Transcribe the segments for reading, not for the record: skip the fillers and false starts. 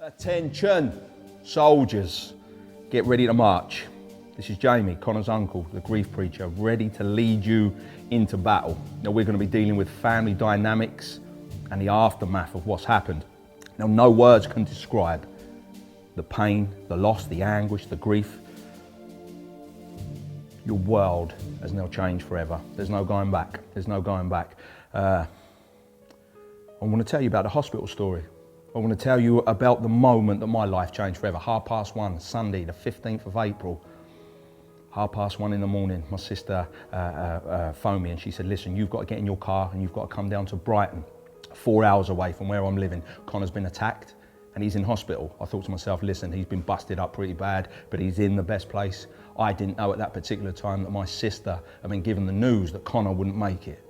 Attention, soldiers, get ready to march. This is Jamie, Connor's uncle, the grief preacher, ready to lead you into battle. Now we're going to be dealing with family dynamics and the aftermath of what's happened. Now no words can describe the pain, the loss, the anguish, the grief. Your world has now changed forever. There's no going back. There's no going back. I want to tell you about the hospital story. I want to tell you about the moment that my life changed forever. 1:30, Sunday, the 15th of April. 1:30 in the morning, my sister phoned me and she said, listen, you've got to get in your car and you've got to come down to Brighton, 4 hours away from where I'm living. Connor's been attacked and he's in hospital. I thought to myself, listen, he's been busted up pretty bad, but he's in the best place. I didn't know at that particular time that my sister had been given the news that Connor wouldn't make it.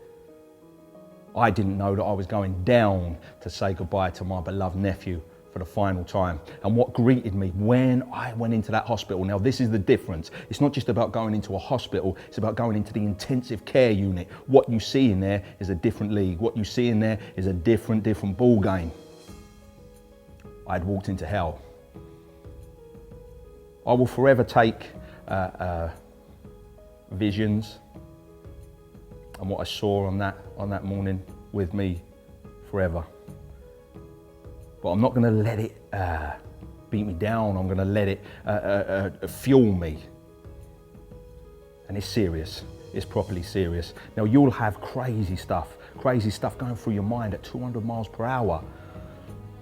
I didn't know that I was going down to say goodbye to my beloved nephew for the final time. And what greeted me when I went into that hospital, now this is the difference. It's not just about going into a hospital, it's about going into the intensive care unit. What you see in there is a different league. What you see in there is a different ball game. I'd walked into hell. I will forever take visions and what I saw on that morning with me forever. But I'm not going to let it beat me down. I'm going to let it fuel me. And it's serious. It's properly serious. Now you'll have crazy stuff going through your mind at 200 miles per hour.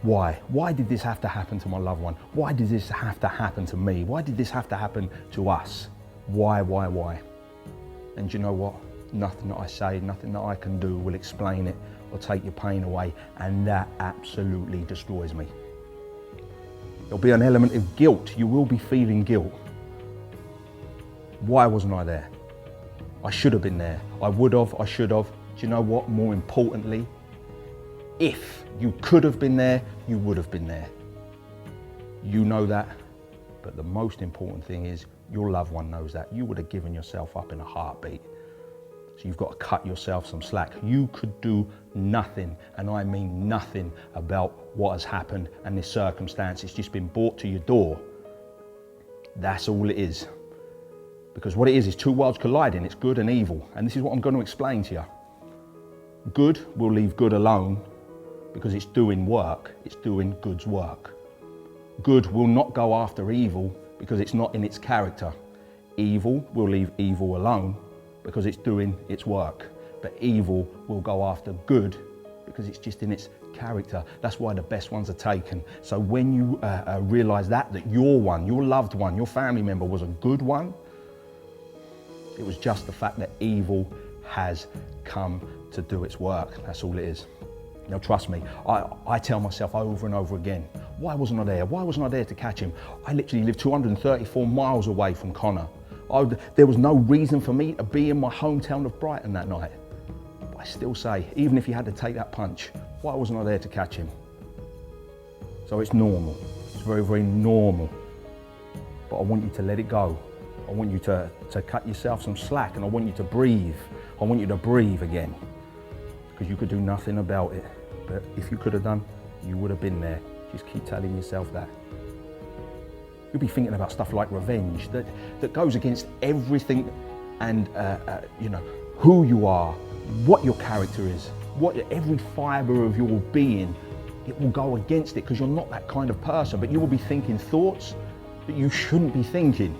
Why? Why did this have to happen to my loved one? Why did this have to happen to me? Why did this have to happen to us? Why? And you know what? Nothing that I say, nothing that I can do will explain it or take your pain away, and that absolutely destroys me. There'll be an element of guilt. You will be feeling guilt. Why wasn't I there? I should have been there. I would have, I should have. Do you know what? More importantly, if you could have been there, you would have been there. You know that, but the most important thing is your loved one knows that. You would have given yourself up in a heartbeat. So you've got to cut yourself some slack. You could do nothing, and I mean nothing, about what has happened and this circumstance. It's just been brought to your door. That's all it is. Because what it is two worlds colliding. It's good and evil. And this is what I'm going to explain to you. Good will leave good alone because it's doing work. It's doing good's work. Good will not go after evil because it's not in its character. Evil will leave evil alone because it's doing its work. But evil will go after good because it's just in its character. That's why the best ones are taken. So when you realize that your one, your loved one, your family member was a good one, it was just the fact that evil has come to do its work. That's all it is. Now trust me, I tell myself over and over again, why wasn't I there? Why wasn't I there to catch him? I literally lived 234 miles away from Connor. There was no reason for me to be in my hometown of Brighton that night. But I still say, even if he had to take that punch, why wasn't I there to catch him? So it's normal. It's very normal. But I want you to let it go. I want you to cut yourself some slack, and I want you to breathe. I want you to breathe again. Because you could do nothing about it. But if you could have done, you would have been there. Just keep telling yourself that. You'll be thinking about stuff like revenge that goes against everything and who you are, what your character is, every fiber of your being. It will go against it because you're not that kind of person, but you will be thinking thoughts that you shouldn't be thinking.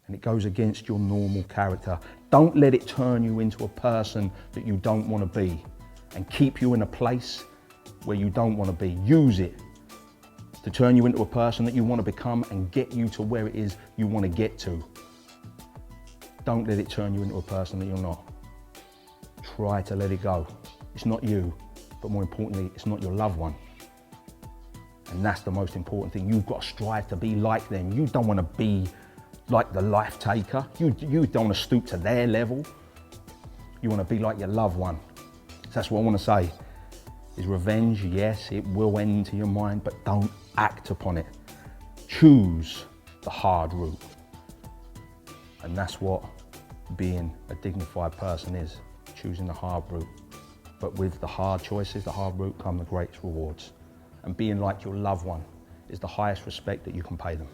And it goes against your normal character. Don't let it turn you into a person that you don't want to be and keep you in a place where you don't want to be. Use it to turn you into a person that you want to become and get you to where it is you want to get to. Don't let it turn you into a person that you're not. Try to let it go. It's not you, but more importantly, it's not your loved one. And that's the most important thing. You've got to strive to be like them. You don't want to be like the life taker. You don't want to stoop to their level. You want to be like your loved one. So that's what I want to say. Is revenge, yes, it will enter your mind, but don't act upon it. Choose the hard route. And that's what being a dignified person is, choosing the hard route. But with the hard choices, the hard route, come the greatest rewards. And being like your loved one is the highest respect that you can pay them.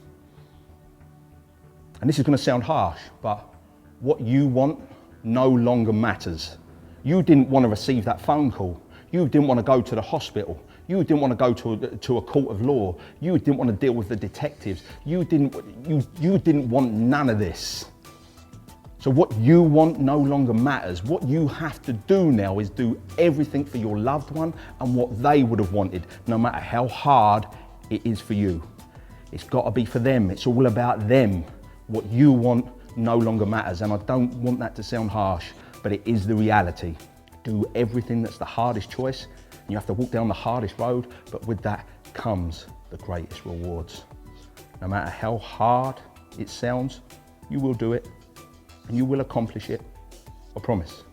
And this is going to sound harsh, but what you want no longer matters. You didn't want to receive that phone call. You didn't want to go to the hospital. You didn't want to go to a court of law. You didn't want to deal with the detectives. You didn't want none of this. So what you want no longer matters. What you have to do now is do everything for your loved one and what they would have wanted, no matter how hard it is for you. It's got to be for them. It's all about them. What you want no longer matters. And I don't want that to sound harsh, but it is the reality. Do everything that's the hardest choice. You have to walk down the hardest road, but with that comes the greatest rewards. No matter how hard it sounds, you will do it and you will accomplish it, I promise.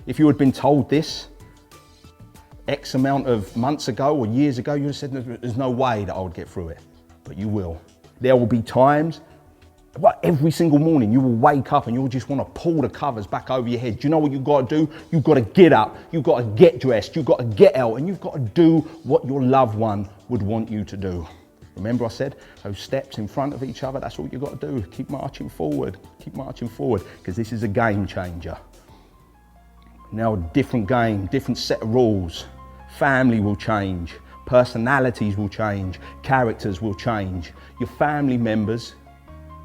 If you had been told this X amount of months ago or years ago, you'd have said there's no way that I would get through it, but you will. There will be times, well, every single morning you will wake up and you'll just want to pull the covers back over your head. Do you know what you've got to do? You've got to get up, you've got to get dressed, you've got to get out, and you've got to do what your loved one would want you to do. Remember I said those steps in front of each other, that's all you've got to do. Keep marching forward, because this is a game changer. Now a different game, different set of rules. Family will change, personalities will change, characters will change. Your family members,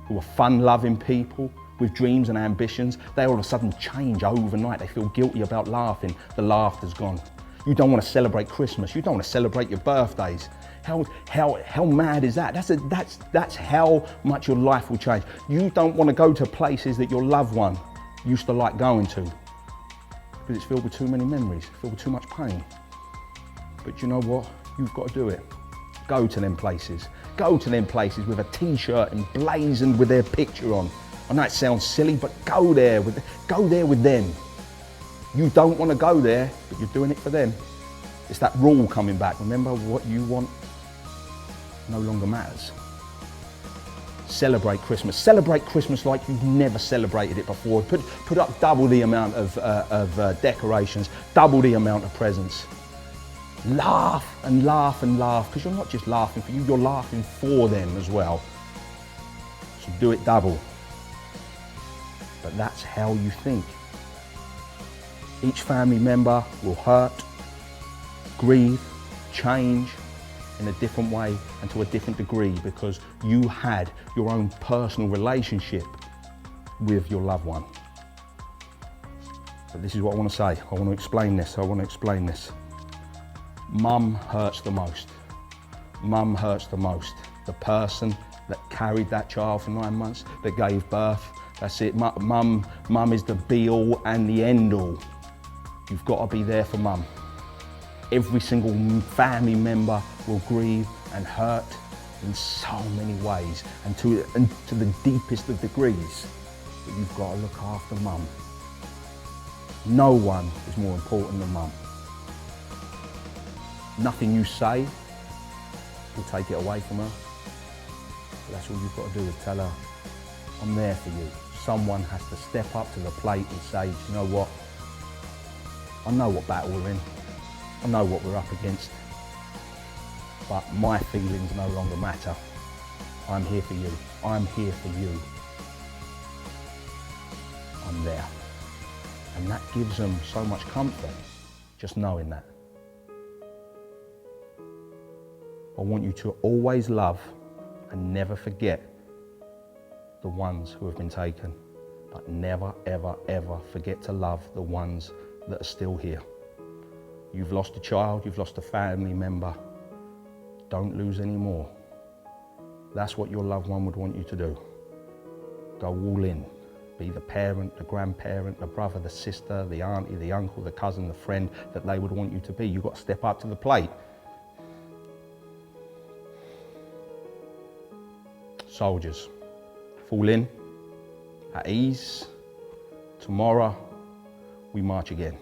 who are fun-loving people with dreams and ambitions, they all of a sudden change overnight. They feel guilty about laughing. The laughter's gone. You don't want to celebrate Christmas. You don't want to celebrate your birthdays. How mad is that? That's how much your life will change. You don't want to go to places that your loved one used to like going to because it's filled with too many memories, filled with too much pain. But you know what? You've got to do it. Go to them places. Go to them places with a t-shirt emblazoned with their picture on. I know it sounds silly, but go there with them. You don't want to go there, but you're doing it for them. It's that rule coming back. Remember, what you want no longer matters. Celebrate Christmas. Celebrate Christmas like you've never celebrated it before. Put up double the amount of decorations, double the amount of presents. Laugh and laugh and laugh, because you're not just laughing for you, you're laughing for them as well. So do it double. But that's how you think. Each family member will hurt, grieve, change in a different way and to a different degree because you had your own personal relationship with your loved one. But this is what I want to say. I want to explain this. Mum hurts the most. Mum hurts the most. The person that carried that child for 9 months, that gave birth, that's it. Mum is the be all and the end all. You've got to be there for mum. Every single family member will grieve and hurt in so many ways and to the deepest of degrees. But you've got to look after mum. No one is more important than mum. Nothing you say will take it away from her. But that's all you've got to do is tell her, I'm there for you. Someone has to step up to the plate and say, you know what? I know what battle we're in. I know what we're up against. But my feelings no longer matter. I'm here for you. I'm here for you. I'm there. And that gives them so much comfort, just knowing that. I want you to always love and never forget the ones who have been taken, but never, ever, ever forget to love the ones that are still here. You've lost a child, you've lost a family member. Don't lose any more. That's what your loved one would want you to do. Go all in. Be the parent, the grandparent, the brother, the sister, the auntie, the uncle, the cousin, the friend that they would want you to be. You've got to step up to the plate. Soldiers, fall in, at ease. Tomorrow, we march again.